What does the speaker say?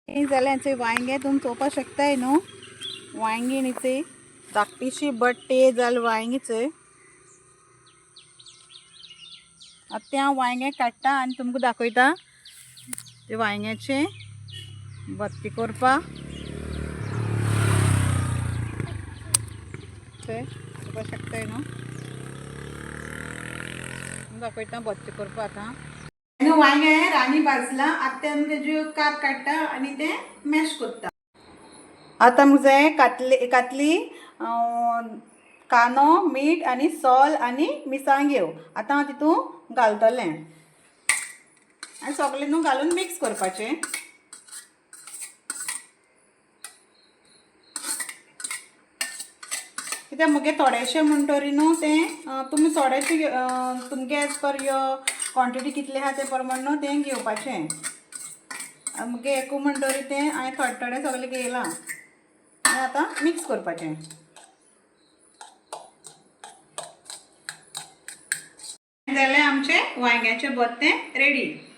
जाल्यार वांयगे तुम्ही चोवपाक शकताय न्हू. वांयगी न्ही धाकटीशी बट्टे जाल वांयगीच. आता हांव वांयगे काडटा आनी तुमकां दाखयता ते वांयग्याचे बत्ती करपाक. ते चोवपाक शकताय न्हू. दाखयता बत्ती करपाक. आता वांयगे रानी भाजला. आतां तेजी काप काडटा आनी ते मॅश करता. आता मुझे कातली कानो मीठ आनी सॉल आनी मिरसांग्यो आता हांव तितून घालतलें आनी सगळें न्हू घालून मिक्स करपाचें. कित्याक मुगे थोडेशें म्हणटरी न्हू तें तुमी थोडेशें तुमगे एज पर युअर क्वॉन्टिटी कितली आहा ते प्रमाण न्हू तें घेवपाचें. मुगे एकू म्हणटरी तें हांवें थोडे थोडे सगळें घेयलां आनी आतां मिक्स करपाचें. जालें आमचें वांयग्याचें भत्तें रेडी.